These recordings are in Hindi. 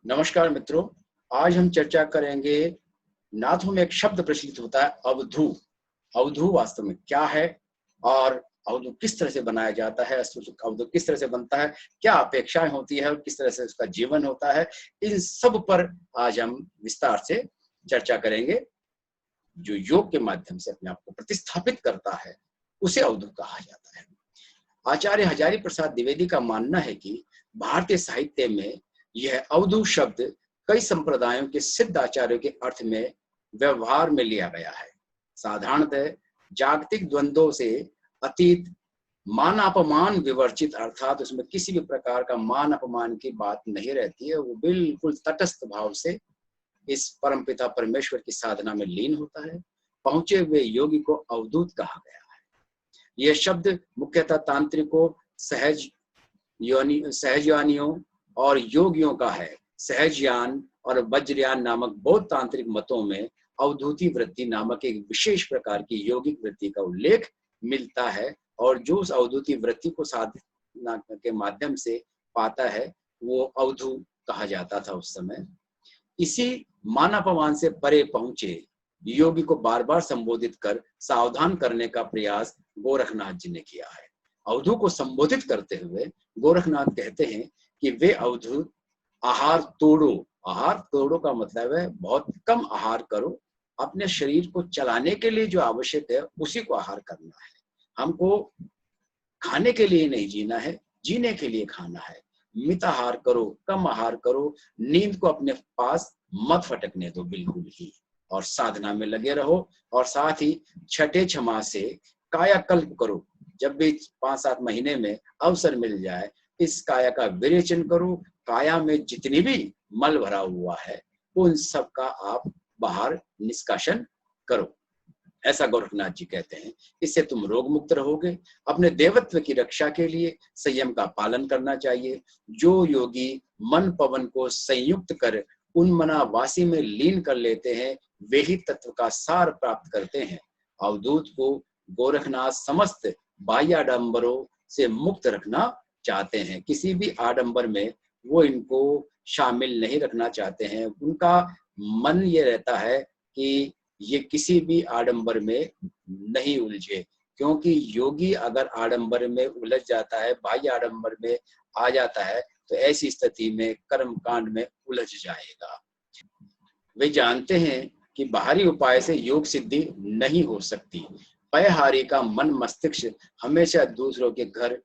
नमस्कार मित्रों, आज हम चर्चा करेंगे। नाथों में एक शब्द प्रचलित होता है अवधू। अवधू वास्तव में क्या है और अवधू किस तरह से बनाया जाता है, अवधू किस तरह से बनता है, क्या अपेक्षाएं होती है और किस तरह से उसका जीवन होता है, इन सब पर आज हम विस्तार से चर्चा करेंगे। जो योग के माध्यम से अपने आप को प्रतिस्थापित करता है उसे अवधू कहा जाता है। आचार्य हजारी प्रसाद द्विवेदी का मानना है कि भारतीय साहित्य में यह अवधू शब्द कई संप्रदायों के सिद्ध आचार्यों के अर्थ में व्यवहार में लिया गया है। साधारणतः जागतिक द्वंद्वों से अतीत, मान अपमान विवर्जित, अर्थात उसमें किसी भी प्रकार का मान अपमान की बात नहीं रहती है। वो बिल्कुल तटस्थ भाव से इस परमपिता परमेश्वर की साधना में लीन होता है। पहुंचे हुए योगी को अवधूत कहा गया है। यह शब्द मुख्यतः तांत्रिकों, सहजयानियों और योगियों का है। सहजयान और वज्रयान नामक बौद्ध तांत्रिक मतों में अवधूति वृत्ति नामक एक विशेष प्रकार की यौगिक वृत्ति का उल्लेख मिलता है, और जो उस अवधूति वृत्ति को साधना के माध्यम से पाता है वो अवधू कहा जाता था उस समय। इसी मानापमान से परे पहुंचे योगी को बार बार संबोधित कर सावधान करने का प्रयास गोरखनाथ जी ने किया है। अवधू को संबोधित करते हुए गोरखनाथ कहते हैं कि वे अवधूत आहार तोड़ो। आहार तोड़ो का मतलब है बहुत कम आहार करो, अपने शरीर को चलाने के लिए जो आवश्यक है उसी को आहार करना है। हमको खाने के लिए नहीं जीना है, जीने के लिए खाना है। मित आहार करो, कम आहार करो, नींद को अपने पास मत फटकने दो बिल्कुल ही, और साधना में लगे रहो। और साथ ही छठे छमा से कायाकल्प करो। जब भी 5-7 महीने में अवसर मिल जाए इस काया का विरेचन करो। काया में जितनी भी मल भरा हुआ है उन सब का आप बाहर निष्कासन करो, ऐसा गोरखनाथ जी कहते हैं। इससे तुम रोग मुक्त रहोगे। अपने देवत्व की रक्षा के लिए संयम का पालन करना चाहिए। जो योगी मन पवन को संयुक्त कर उन्मना वासी में लीन कर लेते हैं वे ही तत्व का सार प्राप्त करते हैं। अवधूत को गोरखनाथ समस्त बाह्य आडंबरों से मुक्त रखना चाहते हैं। किसी भी आडंबर में वो इनको शामिल नहीं रखना चाहते हैं। उनका मन ये रहता है कि ये किसी भी आडंबर में नहीं उलझे, क्योंकि योगी अगर आडंबर में उलझ जाता है, बाह्य आडंबर में आ जाता है, तो ऐसी स्थिति में कर्म कांड में उलझ जाएगा। वे जानते हैं कि बाहरी उपाय से योग सिद्धि नहीं हो सकती। पयहारी का मन मस्तिष्क हमेशा दूसरों के घर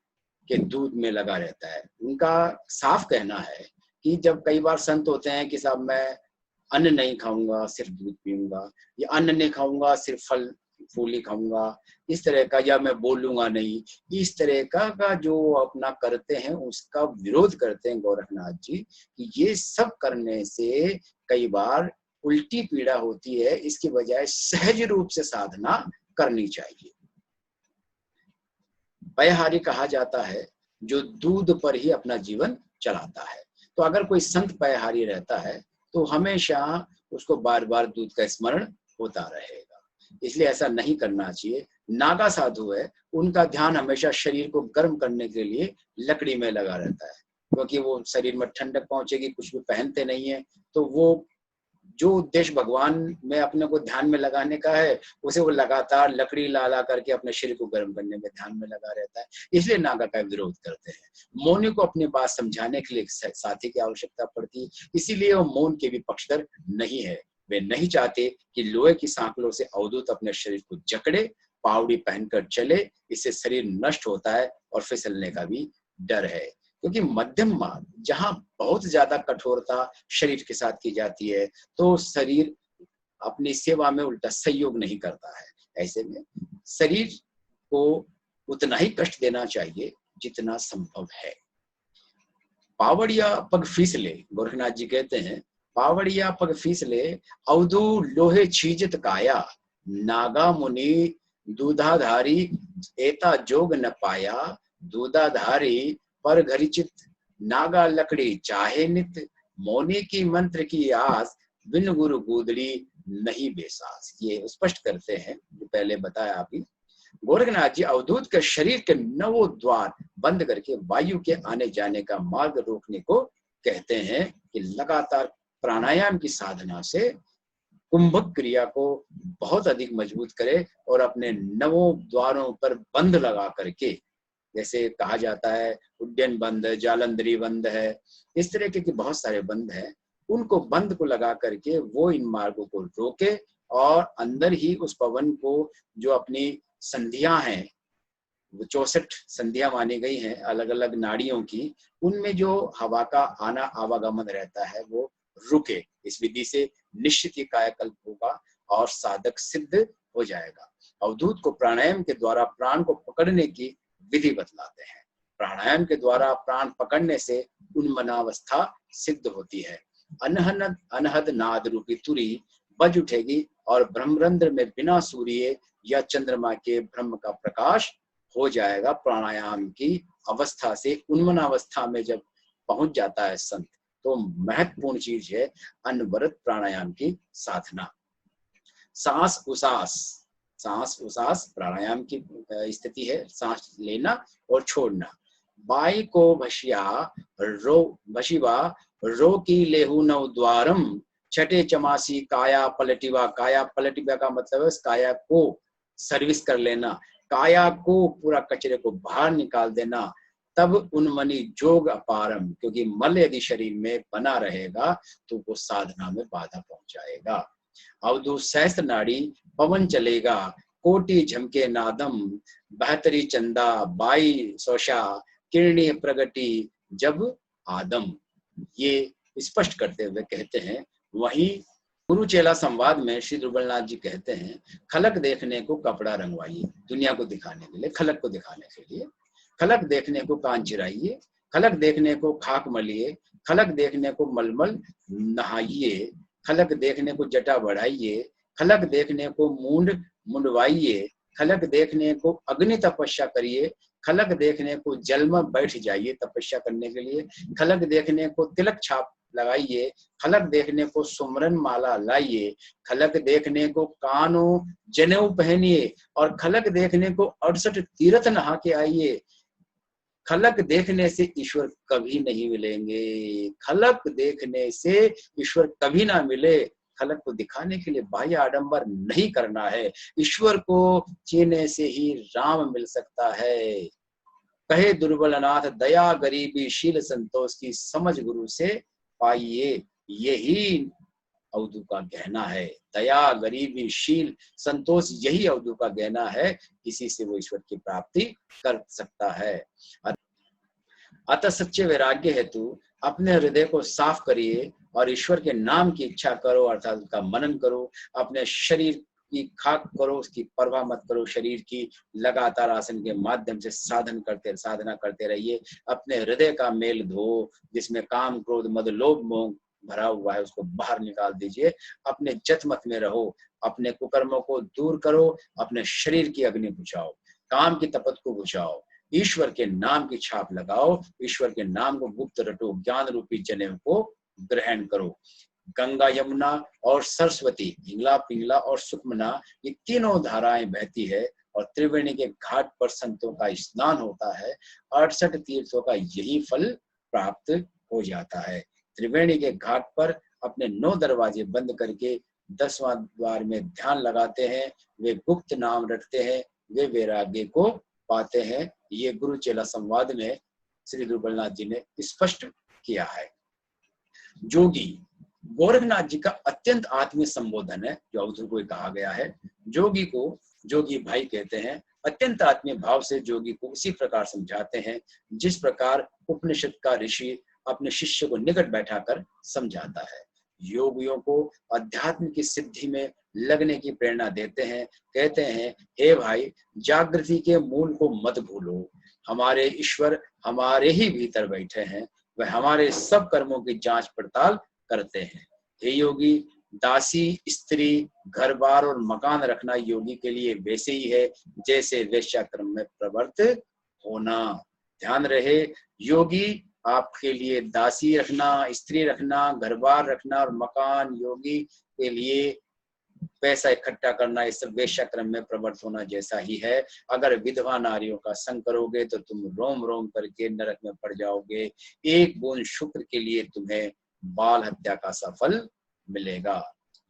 के दूध में लगा रहता है। उनका साफ कहना है कि जब कई बार संत होते हैं कि साहब मैं अन्न नहीं खाऊंगा, सिर्फ दूध पीऊंगा, या अन्न नहीं खाऊंगा, सिर्फ फल फूल ही खाऊंगा, इस तरह का, या मैं बोलूंगा नहीं, इस तरह का जो अपना करते हैं उसका विरोध करते हैं गोरखनाथ जी कि ये सब करने से कई बार उल्टी पीड़ा होती है। इसकी बजाय सहज रूप से साधना करनी चाहिए। पयहारी कहा जाता है जो दूध पर ही अपना जीवन चलाता है। तो अगर कोई संत पयहारी रहता है तो हमेशा उसको बार बार दूध का स्मरण होता रहेगा। इसलिए ऐसा नहीं करना चाहिए। नागा साधु है, उनका ध्यान हमेशा शरीर को गर्म करने के लिए लकड़ी में लगा रहता है, क्योंकि वो शरीर में ठंडक पहुंचेगी। कुछ भी पहनते नहीं है, तो वो जो उद्देश्य भगवान में अपने को ध्यान में लगाने का है उसे वो लगातार लकड़ी ला ला करके अपने शरीर को गर्म करने में ध्यान में लगा रहता है। इसलिए नागा का विरोध करते हैं। मौनी को अपनी बात समझाने के लिए साथी की आवश्यकता पड़ती है, इसीलिए वो मौन के भी पक्षधर नहीं है। वे नहीं चाहते कि लोहे की सांकलों से अवधूत अपने शरीर को जकड़े, पावड़ी पहनकर चले। इससे शरीर नष्ट होता है और फिसलने का भी डर है। क्योंकि मध्यम मार्ग जहां बहुत ज्यादा कठोरता शरीर के साथ की जाती है तो शरीर अपनी सेवा में उल्टा सहयोग नहीं करता है। ऐसे में शरीर को उतना ही कष्ट देना चाहिए जितना संभव है। पावड़िया पग फीसले, गोरखनाथ जी कहते हैं, पावड़िया पग फीसले अवधू लोहे छीजत काया, नागा मुनि दूधाधारी एता जोग न पाया, दूधाधारी पर घरिचित नागा लकड़ी चाहे नित, मौनी की मंत्र की आस बिन गुरु गूदड़ी नहीं बेसास। ये स्पष्ट करते हैं जो पहले बताया अभी। गोरखनाथ जी अवधूत के शरीर के 9 द्वार बंद करके वायु के आने जाने का मार्ग रोकने को कहते हैं, कि लगातार प्राणायाम की साधना से कुंभक क्रिया को बहुत अधिक मजबूत करे और अपने नवों द्वारों पर बंध लगा करके, जैसे कहा जाता है उड्डयन बंध, जालंधरी बंध है, इस तरह के बहुत सारे बंध हैं, उनको बंध को लगा करके वो इन मार्गों को रोके और अंदर ही उस पवन को, जो अपनी संधियां हैं, वो 64 संधियां मानी गई हैं अलग अलग नाड़ियों की, उनमें जो हवा का आना आवागमन रहता है वो रुके। इस विधि से निश्चित ही कायाकल्प होगा और साधक सिद्ध हो जाएगा। अवधूत को प्राणायाम के द्वारा प्राण को पकड़ने की विधि बतलाते हैं। प्राणायाम के द्वारा प्राण पकड़ने से उन्मनावस्था सिद्ध होती है। अनहद अनहद नाद रूपी तुरी बज उठेगी और ब्रह्मरंध्र में बिना सूर्य या चंद्रमा के ब्रह्म का प्रकाश हो जाएगा। प्राणायाम की अवस्था से उन्मनावस्था में जब पहुंच जाता है संत, तो महत्वपूर्ण चीज है अनवरत प्राणायाम की साधना। सांस उसास प्राणायाम की स्थिति है, सांस लेना और छोड़ना। बाई को भशिवा रो की लेहु नव द्वारम, छठे चमासी काया पलटिवा। काया पलटिवा का मतलब है काया को सर्विस कर लेना, काया को पूरा कचरे को बाहर निकाल देना। तब उन्मनी जोग अपारम, क्योंकि मल यदि शरीर में बना रहेगा तो वो साधना में बाधा पहुंचाएगा। अवधूत सहस्त्र नाड़ी पवन चलेगा, कोटि झमके नादम, बहतरी चंदा बाई सौशा, किरणी प्रगति जब आदम। ये स्पष्ट करते हुए कहते हैं। वही गुरु चेला संवाद में श्री ध्रुवलनाथ जी कहते हैं, खलक देखने को कपड़ा रंगवाइए, दुनिया को दिखाने के लिए, खलक को दिखाने के लिए। खलक देखने को कान चिराइए, खलक देखने को खाक मलिए, खलक देखने को मलमल नहाइए, खलक देखने को जटा बढ़ाइए, खलक देखने को मूंड मुंडवाइए, खलक देखने को अग्नि तपस्या करिए, खलक देखने को जल में बैठ जाइए तपस्या करने के लिए, खलक देखने को तिलक छाप लगाइए, खलक देखने को सुमरन माला लाइए, खलक देखने को कानों जनेऊ पहनिए और खलक देखने को 68 तीर्थ नहा के आइए। खलक देखने से ईश्वर कभी नहीं मिलेंगे, खलक देखने से ईश्वर कभी ना मिले। खलक को दिखाने के लिए बाह्य आडंबर नहीं करना है, ईश्वर को चीने से ही राम मिल सकता है। कहे दुर्बलनाथ दया गरीबी शील संतोष की समझ गुरु से पाइए, यही अवधू का गहना है। दया गरीबी शील संतोष यही अवधू का गहना है, इसी से वो ईश्वर की प्राप्ति कर सकता है। अतः सच्चे वैराग्य हेतु अपने हृदय को साफ करिए और ईश्वर के नाम की इच्छा करो, अर्थात उसका मनन करो। अपने शरीर की खाक करो, उसकी परवाह मत करो। शरीर की लगातार आसन के माध्यम से साधना करते रहिए। अपने हृदय का मेल धो, जिसमें काम क्रोध मद लोभ मोह भरा हुआ है, उसको बाहर निकाल दीजिए। अपने जतमत में रहो, अपने कुकर्मों को दूर करो, अपने शरीर की अग्नि बुझाओ, काम की तपत को बुझाओ, ईश्वर के नाम की छाप लगाओ, ईश्वर के नाम को गुप्त रटो, ज्ञान रूपी जनेऊ को ग्रहण करो। गंगा यमुना और सरस्वती, हिंगला पिंगला और सुखमना, ये तीनों धाराएं बहती है और त्रिवेणी के घाट पर संतों का स्नान होता है। 68 तीर्थों का यही फल प्राप्त हो जाता है। त्रिवेणी के घाट पर अपने 9 दरवाजे बंद करके 10वां द्वार में ध्यान लगाते हैं, वे गुप्त नाम रटते हैं, वे वैराग्य को पाते हैं। ये गुरु चेला संवाद में श्री ध्रुवलनाथ जी ने स्पष्ट किया है। जोगी गोरखनाथ जी का अत्यंत आत्मीय संबोधन है, जो अवधूत को कहा गया है। जोगी को जोगी भाई कहते हैं। अत्यंत आत्मीय भाव से जोगी को उसी प्रकार समझाते हैं जिस प्रकार उपनिषद का ऋषि अपने शिष्य को निकट बैठाकर समझाता है। योगियों को अध्यात्म की सिद्धि में लगने की प्रेरणा देते हैं। कहते हैं, हे भाई, जागृति के मूल को मत भूलो। हमारे ईश्वर हमारे ही भीतर बैठे हैं, वह हमारे सब कर्मों की जांच पड़ताल करते हैं। हे योगी, दासी, स्त्री, घर बार और मकान रखना योगी के लिए वैसे ही है जैसे वेश्याक्रम में प्रवृत्त होना। ध्यान रहे, योगी आपके लिए दासी रखना, स्त्री रखना, घर बार रखना और मकान योगी के लिए पैसा इकट्ठा करना, इस सब वेश्याक्रम में प्रवृत्त होना जैसा ही है। अगर विधवा नारियों का संग करोगे तो तुम रोम रोम करके नरक में पड़ जाओगे। एक बूंद शुक्र के लिए तुम्हें बाल हत्या का सा फल मिलेगा।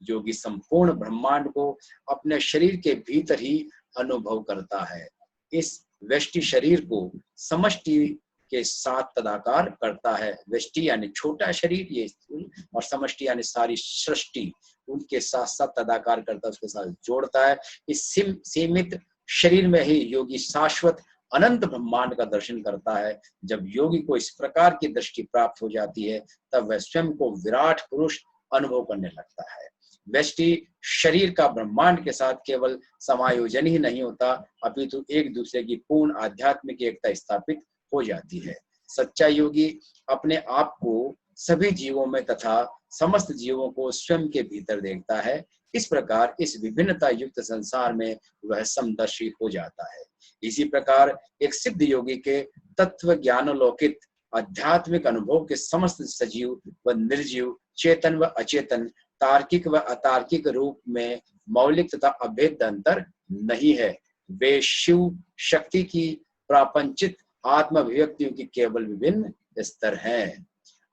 योगी संपूर्ण ब्रह्मांड को अपने शरीर के भीतर ही अनुभव करता है। इस व्यष्टि शरीर को समष्टि के साथ तदाकार करता है। व्यष्टि यानी छोटा शरीर, ये स्थूल, और समष्टि यानी सारी सृष्टि, उनके साथ साथ तदाकार करता है, उसके साथ जोड़ता है। इस सीमित शरीर में ही योगी शाश्वत अनंत ब्रह्मांड का दर्शन करता है। जब योगी को इस प्रकार की दृष्टि प्राप्त हो जाती है, तब वह स्वयं को विराट पुरुष अनुभव करने लगता है। व्यष्टि शरीर का ब्रह्मांड के साथ केवल समायोजन ही नहीं होता, अपितु एक दूसरे की पूर्ण आध्यात्मिक एकता स्थापित हो जाती है। सच्चा योगी अपने आप को सभी जीवों में तथा समस्त जीवों को स्वयं के भीतर देखता है। इस प्रकार इस विभिन्नता युक्त संसार में वह समदर्शी हो जाता है। इसी प्रकार एक सिद्ध योगी के तत्व ज्ञानोलोकित आध्यात्मिक अनुभव के समस्त सजीव व निर्जीव, चेतन व अचेतन, तार्किक व अतार्किक रूप में मौलिक तथा अभेद अंतर नहीं है। वे शिव शक्ति की प्रापंचिक आत्म अभिव्यक्तियों की केवल विभिन्न स्तर हैं।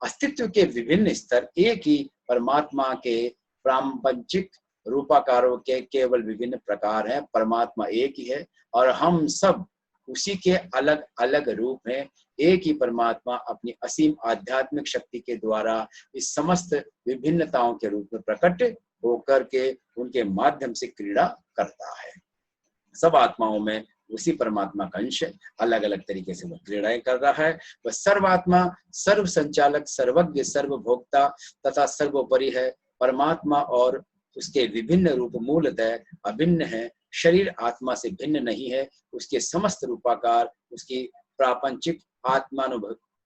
अस्तित्व के विभिन्न स्तर एक ही परमात्मा के प्रापंचिक रूपाकारों के केवल विभिन्न प्रकार हैं। परमात्मा एक ही है और हम सब उसी के अलग अलग रूप हैं। एक ही परमात्मा अपनी असीम आध्यात्मिक शक्ति के द्वारा इस समस्त विभिन्नताओं के रूप में प्रकट होकर के उनके माध्यम से क्रीड़ा करता है। सब आत्माओं में उसी परमात्मा का अंश अलग अलग तरीके से वह क्रीड़ाएं कर रहा है। वह सर्वात्मा, सर्व संचालक, सर्वज्ञ, सर्वभोक्ता तथा सर्वोपरि है। परमात्मा और उसके विभिन्न रूप मूलतः अभिन्न है। शरीर आत्मा से भिन्न नहीं है। उसके समस्त रूपाकार उसकी प्रापंचिक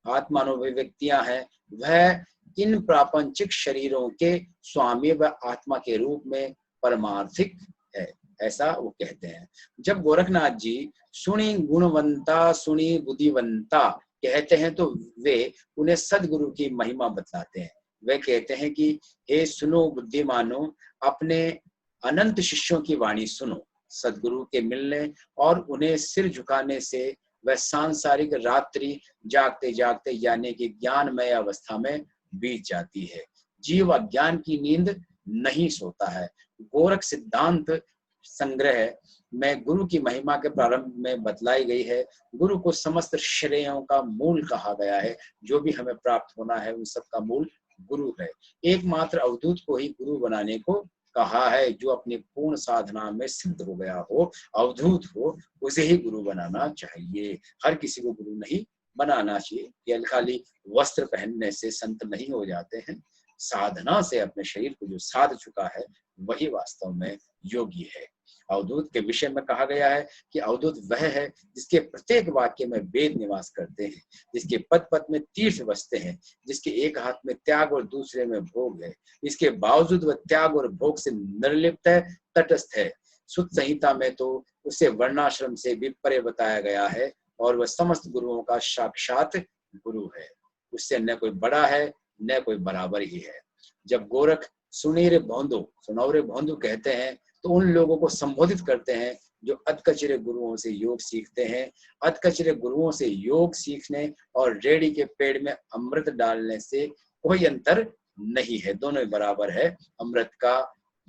आत्मानुभूतियां हैं। वह इन प्रापंचिक शरीरों के स्वामी व आत्मा के रूप में परमार्थिक है, ऐसा वो कहते हैं। जब गोरखनाथ जी सुनी गुणवंता सुनी बुद्धिवंता कहते हैं तो वे उन्हें सदगुरु की महिमा बतलाते हैं। वे कहते हैं कि हे सुनो बुद्धिमानो, अपने अनंत शिष्यों की वाणी सुनो। सदगुरु के मिलने और उन्हें सिर झुकाने से वह सांसारिक रात्रि जागते जागते यानी कि ज्ञानमय अवस्था में बीत जाती है। जीव अज्ञान की नींद नहीं सोता है। गोरख सिद्धांत संग्रह में गुरु की महिमा के प्रारंभ में बतलाई गई है। गुरु को समस्त श्रेयों का मूल कहा गया है। जो भी हमें प्राप्त होना है उन सब का मूल गुरु है। एकमात्र अवधूत को ही गुरु बनाने को कहा है। जो अपनी पूर्ण साधना में सिद्ध हो गया हो, अवधूत हो, उसे ही गुरु बनाना चाहिए। हर किसी को गुरु नहीं बनाना चाहिए। केवल खाली वस्त्र पहनने से संत नहीं हो जाते हैं। साधना से अपने शरीर को जो साध चुका है वही वास्तव में योगी है। अवधूत के विषय में कहा गया है कि अवधूत वह है जिसके प्रत्येक वाक्य में वेद निवास करते हैं, जिसके पद पद में तीर्थ बसते हैं, जिसके एक हाथ में त्याग और दूसरे में भोग है, इसके बावजूद वह त्याग और भोग से निर्लिप्त है, तटस्थ है। सुत संहिता में तो उसे वर्णाश्रम से भी परे बताया गया है और वह समस्त गुरुओं का साक्षात गुरु है। उससे न कोई बड़ा है न कोई बराबर ही है। जब गोरख सुनौरे भोंदू कहते हैं तो उन लोगों को संबोधित करते हैं जो अधकचरे गुरुओं से योग सीखते हैं। अधकचरे गुरुओं से योग सीखने और रेड़ी के पेड़ में अमृत डालने से कोई अंतर नहीं है, दोनों बराबर है। अमृत का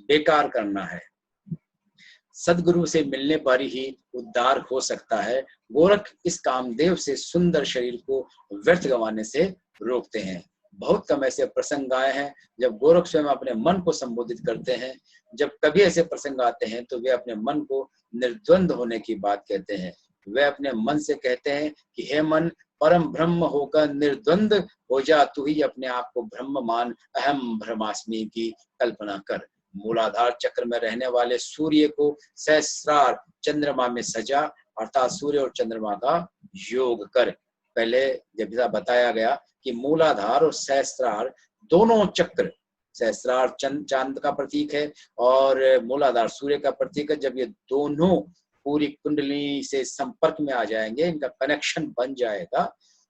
बेकार करना है। सदगुरु से मिलने पर ही उद्धार हो सकता है। गोरख इस कामदेव से सुंदर शरीर को व्यर्थ गंवाने से रोकते हैं। बहुत कम ऐसे प्रसंग आए हैं जब गोरख स्वयं अपने मन को संबोधित करते हैं। जब कभी ऐसे प्रसंग आते हैं तो वे अपने मन को निर्द्वंद होने की बात कहते हैं। वे अपने मन से कहते हैं कि हे मन, परम ब्रह्म होकर निर्द्वंद हो जा, तू ही अपने आप को ब्रह्म मान, अहम ब्रह्मास्मि की कल्पना कर। मूलाधार चक्र में रहने वाले सूर्य को सहस्रार चंद्रमा में सजा, अर्थात सूर्य और चंद्रमा का योग कर। पहले जब बताया गया कि मूलाधार और सहस्रार दोनों चक्र, सहस्रार चांद का प्रतीक है और मूलाधार सूर्य का प्रतीक है। जब ये दोनों पूरी कुंडली से संपर्क में आ जाएंगे, इनका कनेक्शन बन जाएगा,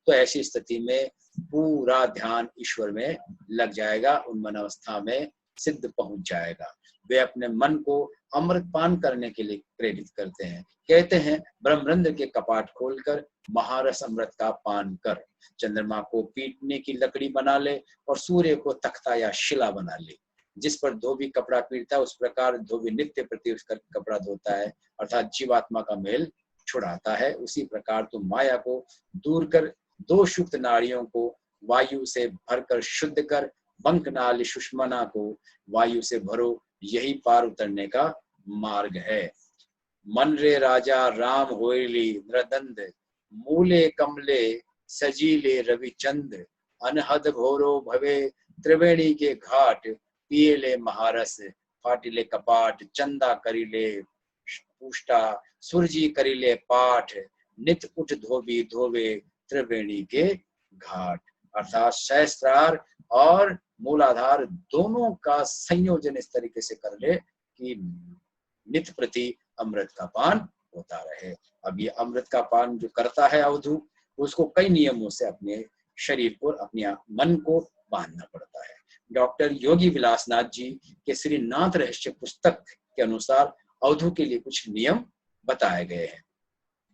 तो ऐसी स्थिति में पूरा ध्यान ईश्वर में लग जाएगा। उन्मन अवस्था में सिद्ध पहुंच जाएगा। वे अपने मन को अमृत पान करने के लिए प्रेरित करते हैं। कहते हैं, ब्रह्मरंध्र के कपाट खोलकर महारस अमृत का पान कर। चंद्रमा को पीटने की लकड़ी बना ले और सूर्य को तख्ता या शिला बना ले। जिस पर धोबी कपड़ा पीटता है, उस प्रकार धोबी नित्य प्रति उसका कपड़ा धोता है, अर्थात जीवात्मा का मेल छुड़ाता है। उसी प्रकार तुम माया को दूर कर दोष युक्त नाड़ियों को वायु से भरकर शुद्ध कर। बंकनाल सुषमना को वायु से भरो, यही पार उतरने का मार्ग है। मन रे राजा राम होइली नृदंद, मूले कमले सजीले रविचंद। अनहद घोरो भवे त्रिवेणी के घाट, पिए ले महारस फाटिले कपाट। चंदा करिले पुष्टा सुरजी करिले पाठ, नित उठ धोबी धोवे त्रिवेणी के घाट। अर्थात सहस्त्रार और मूलाधार दोनों का संयोजन इस तरीके से कर ले कि नित प्रति अमृत का पान होता रहे। अब ये अमृत का पान जो करता है अवधू, उसको कई नियमों से अपने शरीर को, अपने मन को बांधना पड़ता है। डॉक्टर योगी विलासनाथ जी के श्री नाथ रहस्य पुस्तक के अनुसार अवधू के लिए कुछ नियम बताए गए हैं।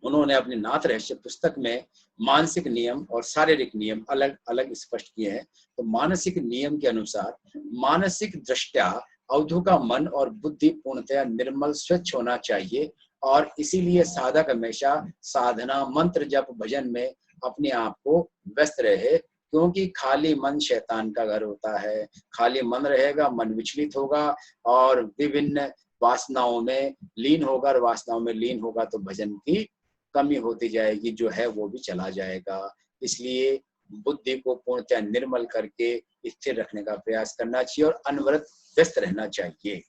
उन्होंने अपने नाथ रहस्य पुस्तक में मानसिक नियम और शारीरिक नियम अलग अलग स्पष्ट किए हैं। तो मानसिक नियम के अनुसार मानसिक दृष्टया अवधू का मन और बुद्धि पूर्णतया निर्मल स्वच्छ होना चाहिए, और इसीलिए साधक हमेशा साधना, मंत्र जप, भजन में अपने आप को व्यस्त रहे, क्योंकि खाली मन शैतान का घर होता है। खाली मन रहेगा, मन विचलित होगा और विभिन्न वासनाओं में लीन होगा, और वासनाओं में लीन होगा तो भजन की कमी होती जाएगी, जो है वो भी चला जाएगा। इसलिए बुद्धि को पूर्णतः निर्मल करके स्थिर रखने का प्रयास करना चाहिए और अनवरत व्यस्त रहना चाहिए।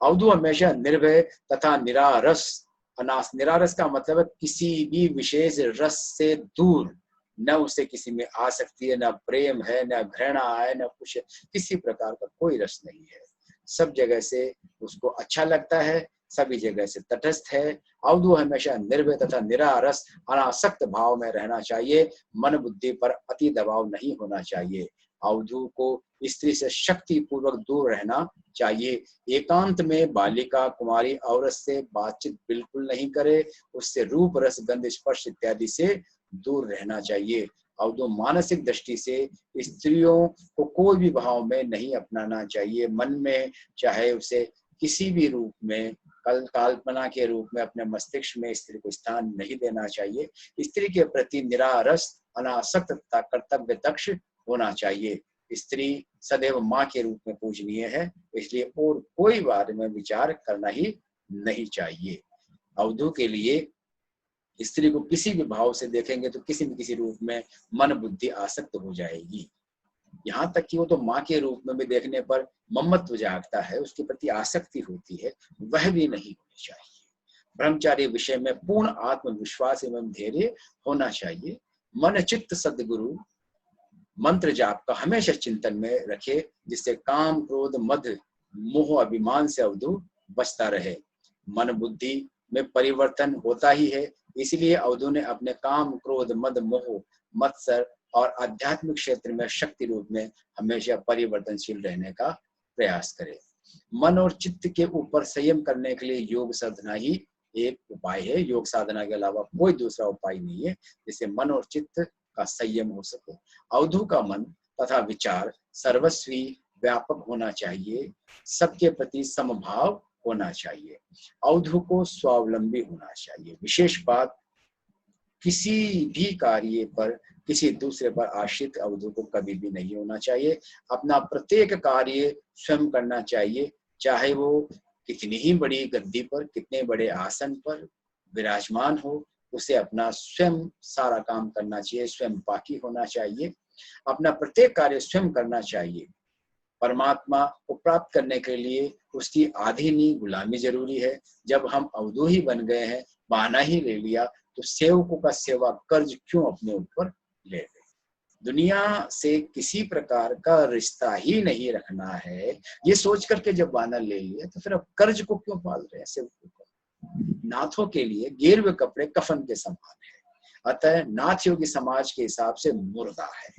अवधू हमेशा निर्भय तथा निरारस, अनास, निरारस का मतलब है किसी भी विशेष रस से दूर, न उसे किसी में आसक्ति है, न प्रेम है, न घृणा है, न कुछ, किसी प्रकार का कोई रस नहीं है। सब जगह से उसको अच्छा लगता है, सभी जगह से तटस्थ है। अवधू हमेशा निर्भय तथा निरारस अनासक्त भाव में रहना चाहिए। मन बुद्धि पर अति दबाव नहीं होना चाहिए। अवधू को स्त्री से शक्ति पूर्वक दूर रहना चाहिए। एकांत में बालिका, कुमारी औरत से बातचीत बिल्कुल नहीं करे। उससे रूप, रस, गंध, स्पर्श इत्यादि से दूर रहना चाहिए। अवधू मानसिक दृष्टि से स्त्रियों को कोई भी भाव में नहीं अपनाना चाहिए। मन में चाहे उसे किसी भी रूप में, कल्पना के रूप में, अपने मस्तिष्क में स्त्री को स्थान नहीं देना चाहिए। स्त्री के प्रति निरारस, अनासक्त तथा कर्तव्य दक्ष होना चाहिए। स्त्री सदैव माँ के रूप में पूजनीय है, इसलिए और कोई बारे में विचार करना ही नहीं चाहिए। अवधू के लिए स्त्री को किसी भी भाव से देखेंगे तो किसी न किसी रूप में मन बुद्धि आसक्त हो जाएगी। यहाँ तक कि वो तो माँ के रूप में भी देखने पर ममत्व जागता है, उसके प्रति आसक्ति होती है, वह भी नहीं होनी चाहिए। ब्रह्मचारी विषय में पूर्ण आत्मविश्वास एवं धैर्य होना चाहिए। मन चित्त सद्गुरु मंत्र जाप का हमेशा चिंतन में रखे, जिससे काम, क्रोध, मद, मोह, अभिमान से अवधू बचता रहे। मन बुद्धि में परिवर्तन होता ही है, इसलिए अवधू ने अपने काम, क्रोध, मद, मोह, मत्सर और आध्यात्मिक क्षेत्र में शक्ति रूप में हमेशा परिवर्तनशील रहने का प्रयास करे। मन और चित्त के ऊपर संयम करने के लिए योग साधना ही एक उपाय है। योग साधना के अलावा कोई दूसरा उपाय नहीं है जिससे मन और चित्त का संयम हो सके। अवधू का मन तथा विचार सर्वस्वी, व्यापक होना चाहिए। सबके प्रति समभाव होना चाहिए। अवधू को स्वावलंबी होना चाहिए। विशेष बात, किसी भी कार्य पर किसी दूसरे पर आश्रित अवधू को कभी भी नहीं होना चाहिए। अपना प्रत्येक कार्य स्वयं करना चाहिए, चाहे वो कितनी ही बड़ी गद्दी पर, कितने बड़े आसन पर विराजमान हो, उसे अपना स्वयं सारा काम करना चाहिए। स्वयं पाकी होना चाहिए। अपना प्रत्येक कार्य स्वयं करना चाहिए। परमात्मा को प्राप्त करने के लिए उसकी आधीनी गुलामी जरूरी है। जब हम अवधू ही बन गए हैं, बहाना ही ले लिया, तो सेवकों का सेवा कर्ज क्यों अपने ऊपर ले ले। दुनिया से किसी प्रकार का रिश्ता ही नहीं रखना है, ये सोच करके जब बहाना ले लिया, तो फिर अब कर्ज को क्यों पाल रहे हैं सेवकों को। नाथों के लिए गेरुए कपड़े कफन के समान है, अतः नाथ योगी समाज के हिसाब से मुर्दा है।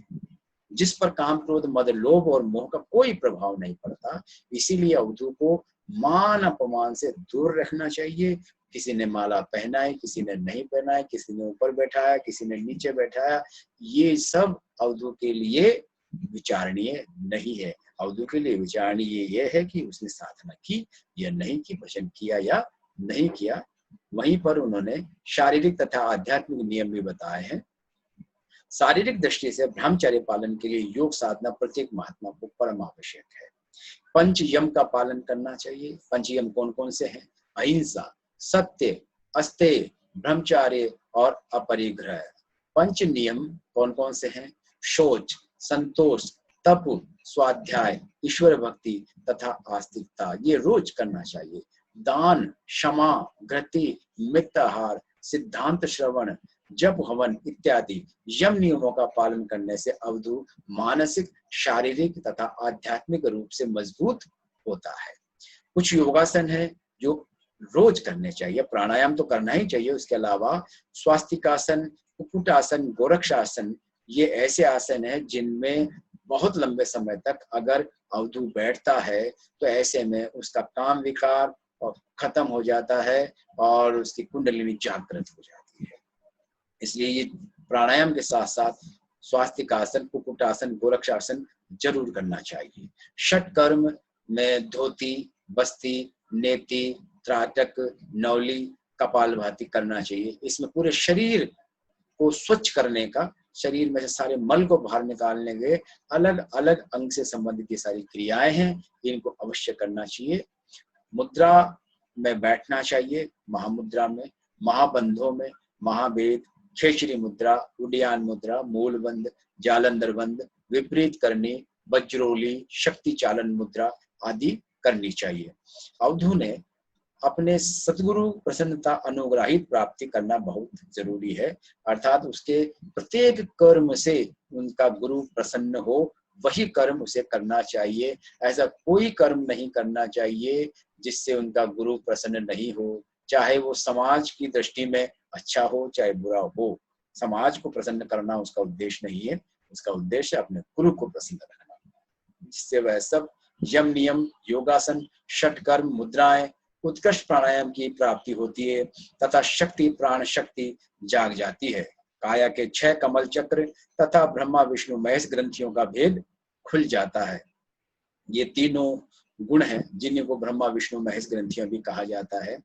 जिस पर काम, क्रोध, मद, लोभ और मोह का कोई प्रभाव नहीं पड़ता। इसीलिए अवधू को मान अपमान से दूर रखना चाहिए। किसी ने माला पहना है, किसी ने नहीं पहना है, किसी ने ऊपर बैठा है, किसी ने नीचे बैठा है, ये सब अवधू के लिए विचारणीय नहीं है। अवधू के लिए विचारणीय ये है कि उसने साधना की या नहीं की, भजन किया या नहीं किया। वहीं पर उन्होंने शारीरिक तथा आध्यात्मिक नियम भी बताए हैं। शारीरिक दृष्टि से ब्रह्मचर्य पालन के लिए योग साधना प्रत्येक महात्मा को परम आवश्यक है। पंच यम का पालन करना चाहिए। पंच यम कौन कौन से हैं? अहिंसा, सत्य, अस्तेय, ब्रह्मचर्य और अपरिग्रह। पंच नियम कौन कौन से हैं? शौच, संतोष, तप, स्वाध्याय, ईश्वर भक्ति तथा आस्तिकता, ये रोज करना चाहिए। दान, क्षमा, घृति, मिताहार, सिद्धांत श्रवण, जप, हवन इत्यादि यम नियमों का पालन करने से अवधू मानसिक, शारीरिक तथा आध्यात्मिक रूप से मजबूत होता है। कुछ योगासन है जो रोज करने चाहिए। प्राणायाम तो करना ही चाहिए, उसके अलावा स्वास्तिकासन, कुक्कुटासन, गोरक्षासन, ये ऐसे आसन है जिनमें बहुत लंबे समय तक अगर अवधू बैठता है तो ऐसे में उसका काम विकार खत्म हो जाता है और उसकी कुंडलिनी जागृत हो जाती है। इसलिए ये प्राणायाम के साथ साथ स्वास्तिकासन, कुक्कुटासन, गोरक्षासन जरूर करना चाहिए। षट कर्म में धोती, बस्ती, नेति, त्राटक, नौली, कपालभाति करना चाहिए। इसमें पूरे शरीर को स्वच्छ करने का, शरीर में से सारे मल को बाहर निकालने के अलग अलग अंग से संबंधित ये सारी क्रियाएं हैं, इनको अवश्य करना चाहिए। मुद्रा में बैठना चाहिए, महामुद्रा में, महाबंधों में, महाभेद, खेचरी मुद्रा, उड्डयन मुद्रा, मूलबंध, जालंधर बंध, विपरीत करनी, वज्रोली, शक्ति चालन मुद्रा आदि करनी चाहिए। अवधू ने अपने सतगुरु प्रसन्नता अनुग्रहित प्राप्ति करना बहुत जरूरी है, अर्थात उसके प्रत्येक कर्म से उनका गुरु प्रसन्न हो, वही कर्म उसे करना चाहिए। ऐसा कोई कर्म नहीं करना चाहिए जिससे उनका गुरु प्रसन्न नहीं हो, चाहे वो समाज की दृष्टि में अच्छा हो चाहे बुरा हो। समाज को प्रसन्न करना उसका उद्देश्य नहीं है, उसका उद्देश्य अपने गुरु को प्रसन्न रखना, जिससे वह सब यम नियम, योगासन, षट कर्म, मुद्राएं, उत्कृष्ट प्राणायाम की प्राप्ति होती है तथा शक्ति, प्राण शक्ति जाग जाती है। काया के 6 कमल चक्र तथा ब्रह्मा विष्णु महेश ग्रंथियों का भेद खुल जाता है। ये तीनों गुण हैं जिनको ब्रह्मा विष्णु महेश ग्रंथियां भी कहा जाता है।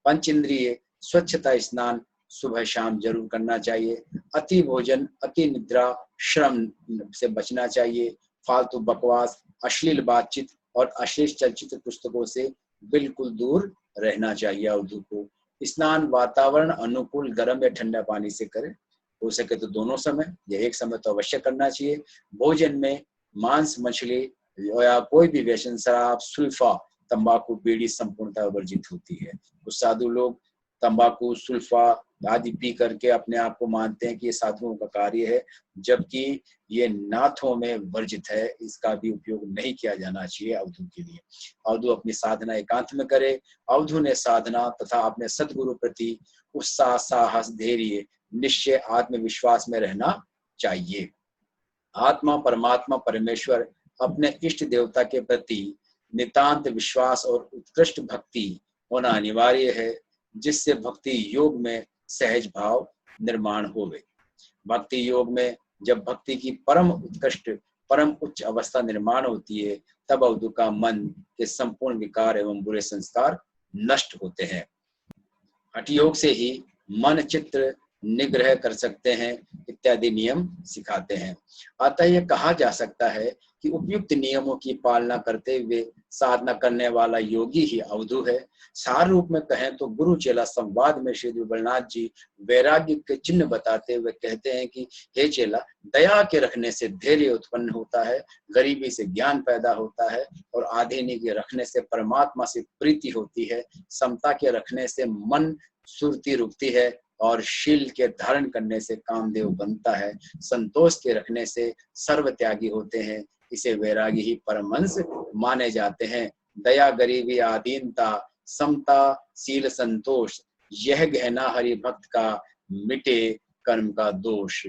पंच इंद्रिय, स्वच्छता, स्नान सुबह शाम जरूर करना चाहिए। अति भोजन, अति निद्रा, श्रम से बचना चाहिए। फालतू बकवास, अश्लील बातचीत और अश्लील चलचित्र पुस्तकों से बिल्कुल दूर रहना चाहिए। अवधू को स्नान वातावरण अनुकूल गर्म या ठंडा पानी से करें, हो सके तो दोनों समय या एक समय तो अवश्य करना चाहिए। भोजन में मांस, मछली या कोई भी व्यसन, शराब, सुल्फा, तंबाकू, बीड़ी संपूर्णतः वर्जित होती है। कुछ साधु लोग तंबाकू, सुल्फा आदि पी करके अपने आप को मानते हैं कि ये साधुओं का कार्य है, जबकि ये नाथों में वर्जित है। इसका भी उपयोग नहीं किया जाना चाहिए अवधू के लिए। अवधू अपनी साधना एकांत में करे। अवधू ने साधना तथा अपने सदगुरु प्रति उत्साह, साहस, धैर्य, निश्चय, आत्मविश्वास में रहना चाहिए। आत्मा, परमात्मा, परमेश्वर, अपने इष्ट देवता के प्रति नितांत विश्वास और उत्कृष्ट भक्ति होना अनिवार्य है, जिससे भक्ति योग में सहज भाव निर्माण होवे। भक्ति योग में जब भक्ति की परम उत्कृष्ट, परम उच्च अवस्था निर्माण होती है, तब अवधू का मन के संपूर्ण विकार एवं बुरे संस्कार नष्ट होते हैं। हठ योग से ही मन चित्र निग्रह कर सकते हैं इत्यादि नियम सिखाते हैं। अतः यह कहा जा सकता है कि उपयुक्त नियमों की पालना करते हुए साधना करने वाला योगी ही अवधू है। सार रूप में कहें तो गुरु चेला संवाद में श्री बलनाथ जी वैराग्य के चिन्ह बताते हुए कहते हैं कि हे चेला, दया के रखने से धैर्य उत्पन्न होता है, गरीबी से ज्ञान पैदा होता है और आधीनी के रखने से परमात्मा से प्रीति होती है। समता के रखने से मन सुरती रुकती है और शील के धारण करने से कामदेव बनता है। संतोष के रखने से सर्व त्यागी होते हैं। इसे वैरागी ही परमहंस माने जाते हैं। दया, गरीबी, आधीनता, समता, शील, संतोष, यह गहना हरि भक्त का, मिटे कर्म का दोष।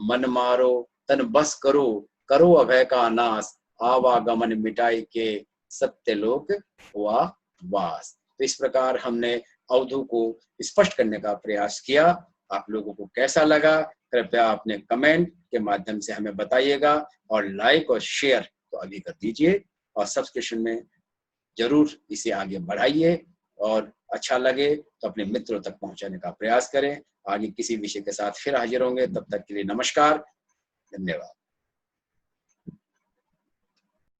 मन मारो तन बस करो, करो अभय का नाश, आवागमन मिटाई के सत्यलोक हुआ वास। तो इस प्रकार हमने अवधू को स्पष्ट करने का प्रयास किया। आप लोगों को कैसा लगा कृपया अपने कमेंट के माध्यम से हमें बताइएगा, और लाइक और शेयर तो अभी कर दीजिए, और सब्सक्रिप्शन में जरूर इसे आगे बढ़ाइए, और अच्छा लगे तो अपने मित्रों तक पहुंचाने का प्रयास करें। आगे किसी विषय के साथ फिर हाजिर होंगे, तब तक के लिए नमस्कार, धन्यवाद।